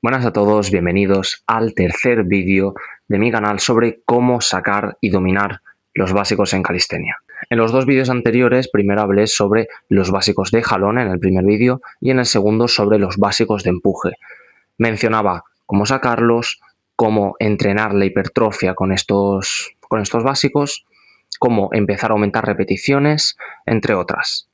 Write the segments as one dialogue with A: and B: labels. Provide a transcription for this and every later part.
A: Buenas a todos, bienvenidos al tercer vídeo de mi canal sobre cómo sacar y dominar los básicos en calistenia. En los dos vídeos anteriores, primero hablé sobre los básicos de jalón en el primer vídeo y en el segundo sobre los básicos de empuje. Mencionaba cómo sacarlos, cómo entrenar la hipertrofia con estos básicos, cómo empezar a aumentar repeticiones, entre otras.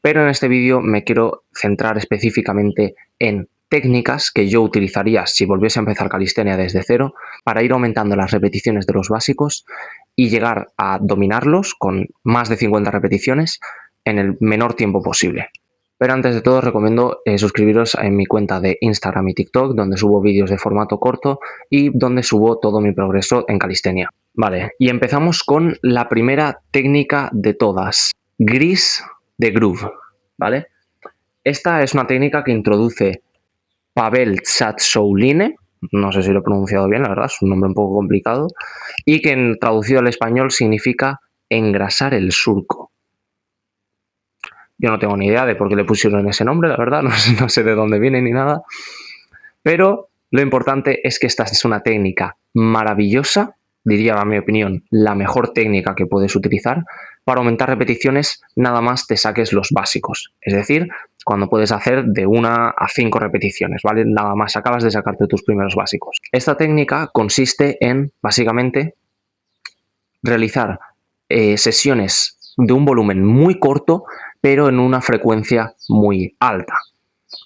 A: Pero en este vídeo me quiero centrar específicamente en técnicas que yo utilizaría si volviese a empezar calistenia desde cero para ir aumentando las repeticiones de los básicos y llegar a dominarlos con más de 50 repeticiones en el menor tiempo posible. Pero antes de todo recomiendo suscribiros en mi cuenta de Instagram y TikTok, donde subo vídeos de formato corto y donde subo todo mi progreso en calistenia. Vale, y empezamos con la primera técnica de todas, Grease the Groove, ¿vale? Esta es una técnica que introduce Pavel Tsatsouline, no sé si lo he pronunciado bien, la verdad, es un nombre un poco complicado, y que traducido al español significa engrasar el surco. Yo no tengo ni idea de por qué le pusieron ese nombre, la verdad, no sé de dónde viene ni nada, pero lo importante es que esta es una técnica maravillosa, diría a mi opinión la mejor técnica que puedes utilizar para aumentar repeticiones nada más te saques los básicos, es decir, cuando puedes hacer de 1 a 5 repeticiones, ¿vale? Nada más acabas de sacarte tus primeros básicos. Esta técnica consiste en, básicamente, realizar sesiones de un volumen muy corto, pero en una frecuencia muy alta.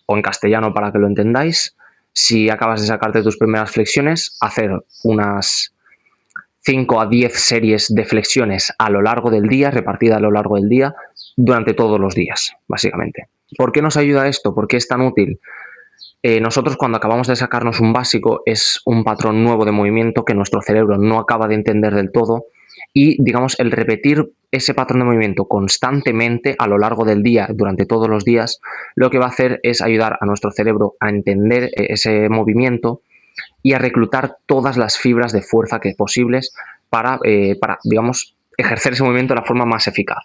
A: O en castellano, para que lo entendáis, si acabas de sacarte tus primeras flexiones, hacer unas 5 a 10 series de flexiones a lo largo del día, repartida a lo largo del día, durante todos los días, básicamente. ¿Por qué nos ayuda esto? ¿Por qué es tan útil? Nosotros cuando acabamos de sacarnos un básico es un patrón nuevo de movimiento que nuestro cerebro no acaba de entender del todo y, digamos, el repetir ese patrón de movimiento constantemente a lo largo del día, durante todos los días, lo que va a hacer es ayudar a nuestro cerebro a entender ese movimiento y a reclutar todas las fibras de fuerza que posibles para, digamos, ejercer ese movimiento de la forma más eficaz.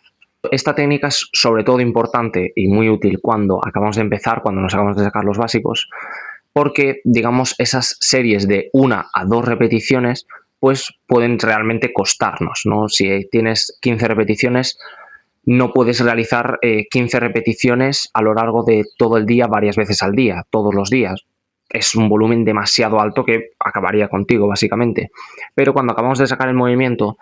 A: Esta técnica es sobre todo importante y muy útil cuando acabamos de empezar, cuando nos acabamos de sacar los básicos, porque, digamos, esas series de 1 a 2 repeticiones pues pueden realmente costarnos, ¿no? Si tienes 15 repeticiones, no puedes realizar 15 repeticiones a lo largo de todo el día, varias veces al día, todos los días. Es un volumen demasiado alto que acabaría contigo, básicamente. Pero cuando acabamos de sacar el movimiento,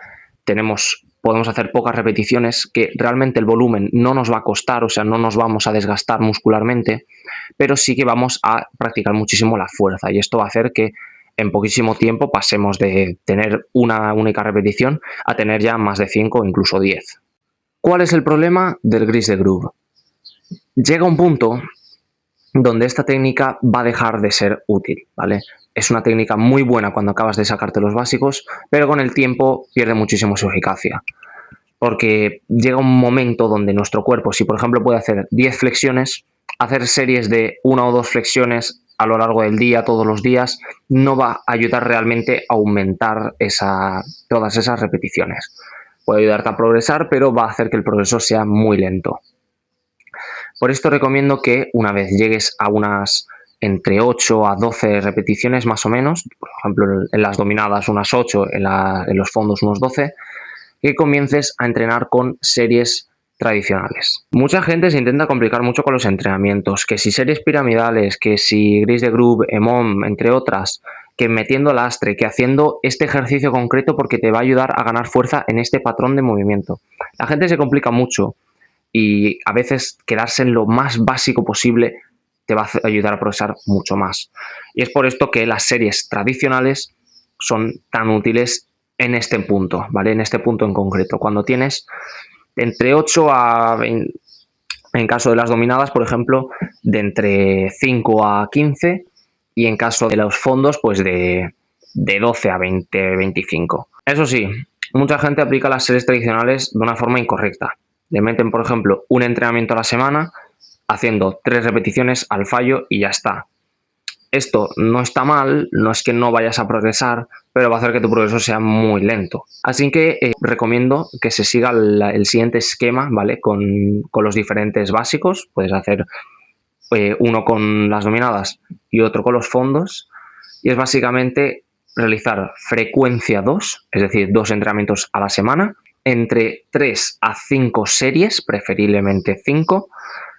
A: podemos hacer pocas repeticiones que realmente el volumen no nos va a costar, o sea, no nos vamos a desgastar muscularmente, pero sí que vamos a practicar muchísimo la fuerza y esto va a hacer que en poquísimo tiempo pasemos de tener una única repetición a tener ya más de 5 o incluso 10. ¿Cuál es el problema del Grease the Groove? Llega un punto donde esta técnica va a dejar de ser útil, ¿vale? Es una técnica muy buena cuando acabas de sacarte los básicos, pero con el tiempo pierde muchísimo su eficacia. Porque llega un momento donde nuestro cuerpo, si por ejemplo puede hacer 10 flexiones, hacer series de 1 o 2 flexiones a lo largo del día, todos los días, no va a ayudar realmente a aumentar todas esas repeticiones. Puede ayudarte a progresar, pero va a hacer que el progreso sea muy lento. Por esto recomiendo que una vez llegues a unas entre 8 a 12 repeticiones más o menos, por ejemplo en las dominadas unas 8, en los fondos unos 12, que comiences a entrenar con series tradicionales. Mucha gente se intenta complicar mucho con los entrenamientos, que si series piramidales, que si Grease the Groove, EMOM, entre otras, que metiendo lastre, que haciendo este ejercicio concreto porque te va a ayudar a ganar fuerza en este patrón de movimiento. La gente se complica mucho y a veces quedarse en lo más básico posible te va a ayudar a progresar mucho más. Y es por esto que las series tradicionales son tan útiles en este punto, ¿vale? En este punto en concreto. Cuando tienes entre 8 a 20, en caso de las dominadas, por ejemplo, de entre 5 a 15 y en caso de los fondos, pues de 12 a 20, 25. Eso sí, mucha gente aplica las series tradicionales de una forma incorrecta. Le meten, por ejemplo, un entrenamiento a la semana haciendo 3 repeticiones al fallo y ya está. Esto no está mal, no es que no vayas a progresar, pero va a hacer que tu progreso sea muy lento. Así que recomiendo que se siga el siguiente esquema, ¿vale? Con los diferentes básicos. Puedes hacer uno con las dominadas y otro con los fondos, y es básicamente realizar frecuencia 2, es decir, 2 entrenamientos a la semana, entre 3 a 5 series, preferiblemente 5,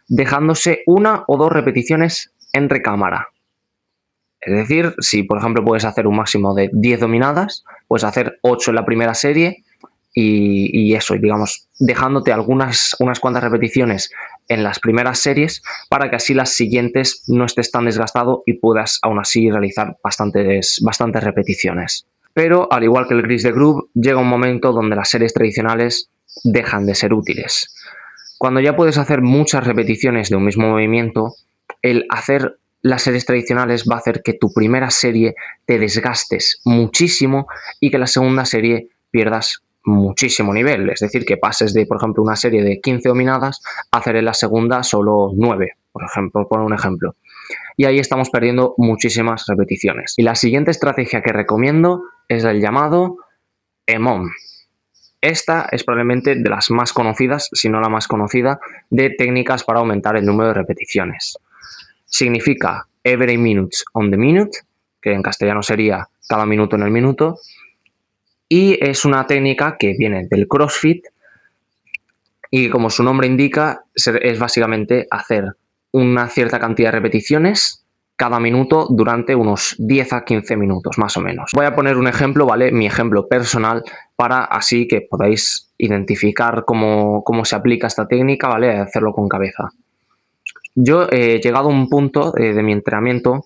A: dejándose 1 o 2 repeticiones en recámara. Es decir, si por ejemplo puedes hacer un máximo de 10 dominadas, puedes hacer 8 en la primera serie y eso, digamos, dejándote unas cuantas repeticiones en las primeras series para que así las siguientes no estés tan desgastado y puedas aún así realizar bastantes repeticiones. Pero al igual que el Grease the Groove, llega un momento donde las series tradicionales dejan de ser útiles. Cuando ya puedes hacer muchas repeticiones de un mismo movimiento, el hacer las series tradicionales va a hacer que tu primera serie te desgastes muchísimo y que la segunda serie pierdas muchísimo nivel. Es decir, que pases de, por ejemplo, una serie de 15 dominadas a hacer en la segunda solo 9, por ejemplo, por un ejemplo. Y ahí estamos perdiendo muchísimas repeticiones. Y la siguiente estrategia que recomiendo es el llamado EMOM. Esta es probablemente de las más conocidas, si no la más conocida, de técnicas para aumentar el número de repeticiones. Significa every minute on the minute, que en castellano sería cada minuto en el minuto, y es una técnica que viene del CrossFit y, como su nombre indica, es básicamente hacer una cierta cantidad de repeticiones cada minuto durante unos 10 a 15 minutos, más o menos. Voy a poner un ejemplo, ¿vale? Mi ejemplo personal, para así que podáis identificar cómo se aplica esta técnica, ¿vale? Hacerlo con cabeza. Yo he llegado a un punto de mi entrenamiento,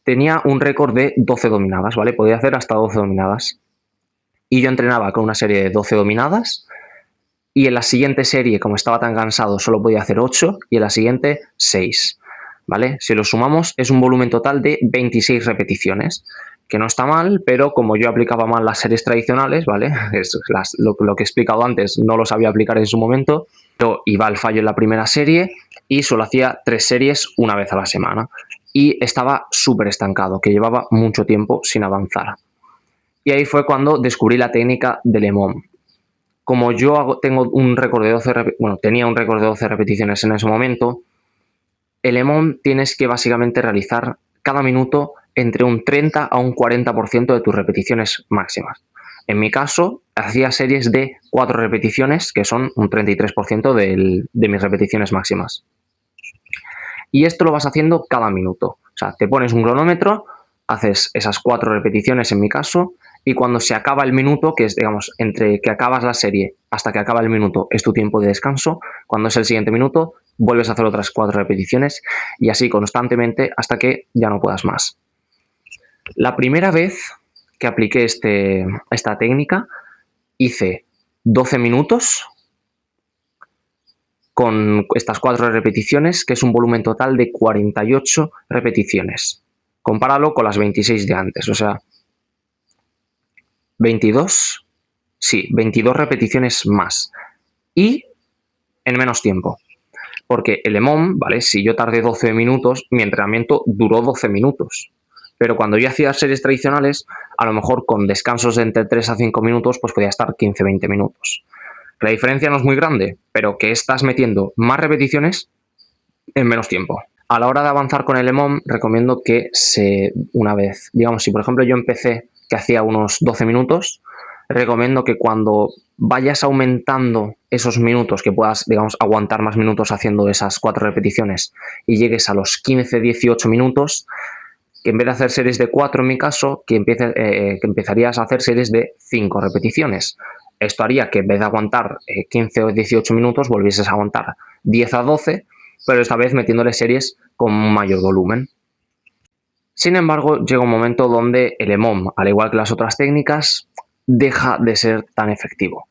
A: tenía un récord de 12 dominadas, ¿vale? Podía hacer hasta 12 dominadas. Y yo entrenaba con una serie de 12 dominadas y en la siguiente serie, como estaba tan cansado, solo podía hacer 8 y en la siguiente 6, ¿vale? Si lo sumamos es un volumen total de 26 repeticiones, que no está mal, pero como yo aplicaba mal las series tradicionales, ¿vale? Lo que he explicado antes no lo sabía aplicar en su momento, yo iba al fallo en la primera serie y solo hacía 3 series una vez a la semana y estaba súper estancado, que llevaba mucho tiempo sin avanzar. Y ahí fue cuando descubrí la técnica del EMOM. Como yo tengo un récord de 12, tenía un récord de 12 repeticiones en ese momento, el EMOM tienes que básicamente realizar cada minuto entre un 30 a un 40% de tus repeticiones máximas. En mi caso, hacía series de 4 repeticiones, que son un 33% de mis repeticiones máximas. Y esto lo vas haciendo cada minuto. O sea, te pones un cronómetro, haces esas 4 repeticiones en mi caso, y cuando se acaba el minuto, que es, digamos, entre que acabas la serie hasta que acaba el minuto, es tu tiempo de descanso. Cuando es el siguiente minuto, vuelves a hacer otras 4 repeticiones y así constantemente hasta que ya no puedas más. La primera vez que apliqué esta técnica, hice 12 minutos con estas 4 repeticiones, que es un volumen total de 48 repeticiones. Compáralo con las 26 de antes, o sea, 22 repeticiones más y en menos tiempo. Porque el EMOM, ¿vale? Si yo tardé 12 minutos, mi entrenamiento duró 12 minutos. Pero cuando yo hacía series tradicionales, a lo mejor con descansos de entre 3 a 5 minutos, pues podía estar 15-20 minutos. La diferencia no es muy grande, pero que estás metiendo más repeticiones en menos tiempo. A la hora de avanzar con el EMOM, recomiendo que una vez, digamos, si por ejemplo yo empecé que hacía unos 12 minutos, recomiendo que cuando vayas aumentando esos minutos, que puedas, digamos, aguantar más minutos haciendo esas 4 repeticiones y llegues a los 15-18 minutos, que en vez de hacer series de 4 en mi caso, que empezarías a hacer series de 5 repeticiones. Esto haría que en vez de aguantar 15 o 18 minutos, volvieses a aguantar 10 a 12, pero esta vez metiéndole series con mayor volumen. Sin embargo, llega un momento donde el EMOM, al igual que las otras técnicas, deja de ser tan efectivo.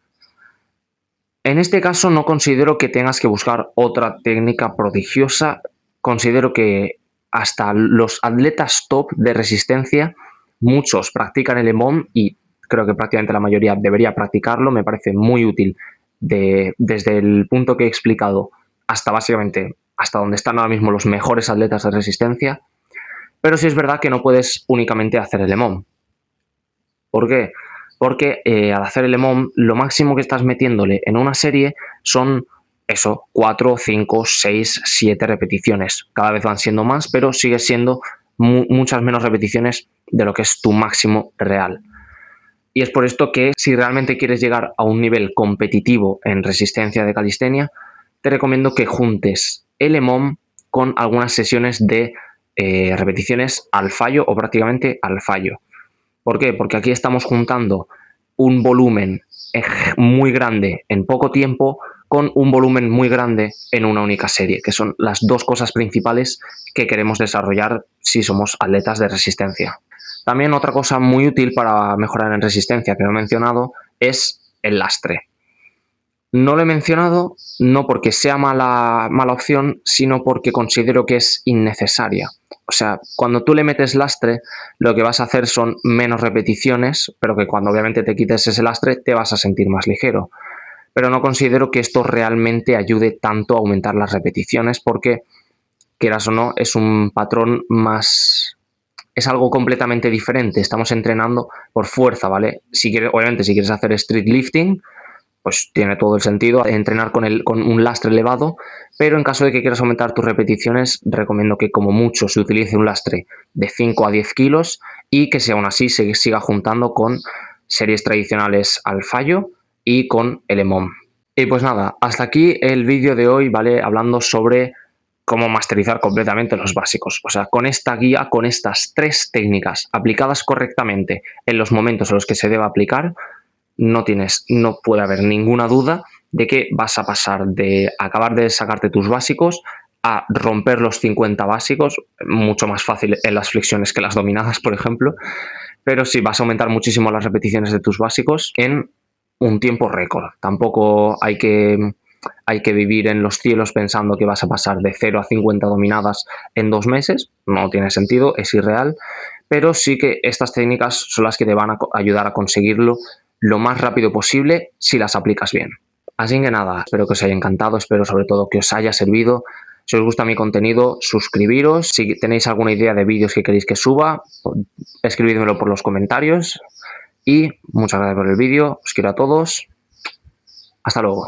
A: En este caso no considero que tengas que buscar otra técnica prodigiosa. Considero que hasta los atletas top de resistencia, muchos practican el EMOM y creo que prácticamente la mayoría debería practicarlo. Me parece muy útil desde el punto que he explicado hasta básicamente hasta donde están ahora mismo los mejores atletas de resistencia. Pero sí es verdad que no puedes únicamente hacer el EMOM. ¿Por qué? Porque al hacer el EMOM, lo máximo que estás metiéndole en una serie son eso, 4, 5, 6, 7 repeticiones. Cada vez van siendo más, pero sigue siendo muchas menos repeticiones de lo que es tu máximo real. Y es por esto que si realmente quieres llegar a un nivel competitivo en resistencia de calistenia, te recomiendo que juntes el EMOM con algunas sesiones de repeticiones al fallo o prácticamente al fallo. ¿Por qué? Porque aquí estamos juntando un volumen muy grande en poco tiempo con un volumen muy grande en una única serie, que son las dos cosas principales que queremos desarrollar si somos atletas de resistencia. También otra cosa muy útil para mejorar en resistencia que no he mencionado es el lastre. No lo he mencionado no porque sea mala opción, sino porque considero que es innecesaria. O sea, cuando tú le metes lastre, lo que vas a hacer son menos repeticiones, pero que cuando obviamente te quites ese lastre te vas a sentir más ligero. Pero no considero que esto realmente ayude tanto a aumentar las repeticiones porque, quieras o no, es un patrón más... es algo completamente diferente. Estamos entrenando por fuerza, ¿vale? Obviamente, si quieres hacer street lifting, pues tiene todo el sentido entrenar con un lastre elevado, pero en caso de que quieras aumentar tus repeticiones, recomiendo que como mucho se utilice un lastre de 5 a 10 kilos y que si aún así se siga juntando con series tradicionales al fallo y con el EMOM. Y pues nada, hasta aquí el vídeo de hoy, ¿vale? Hablando sobre cómo masterizar completamente los básicos. O sea, con esta guía, con estas 3 técnicas aplicadas correctamente en los momentos en los que se debe aplicar, no puede haber ninguna duda de que vas a pasar de acabar de sacarte tus básicos a romper los 50 básicos, mucho más fácil en las flexiones que las dominadas, por ejemplo, pero sí vas a aumentar muchísimo las repeticiones de tus básicos en un tiempo récord. Tampoco hay que vivir en los cielos pensando que vas a pasar de 0 a 50 dominadas en 2 meses, no tiene sentido, es irreal, pero sí que estas técnicas son las que te van a ayudar a conseguirlo lo más rápido posible si las aplicas bien. Así que nada, espero que os haya encantado, espero sobre todo que os haya servido. Si os gusta mi contenido, suscribiros. Si tenéis alguna idea de vídeos que queréis que suba, escribidmelo por los comentarios. Y muchas gracias por el vídeo, os quiero a todos. Hasta luego.